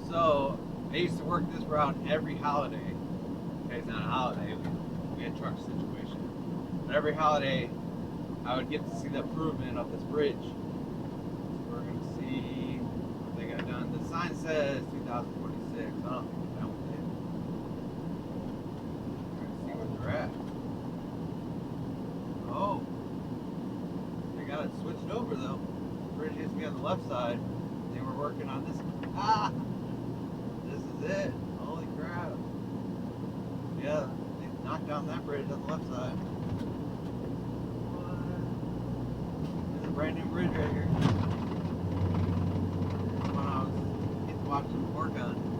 So I used to work this route every holiday. Okay, it's not a holiday. We had truck situation. But every holiday, I would get to see the improvement of this bridge. We're gonna see what they got done. The sign says 2026. I don't think it's done with it. We're gonna see where they're at. Oh, they got it switched over though. The bridge used to be on the left side. They were working on this. Ah, this is it. Holy crap! Yeah, they knocked down that bridge on the left side. There's a brand new bridge right here. When I was watching them work on it.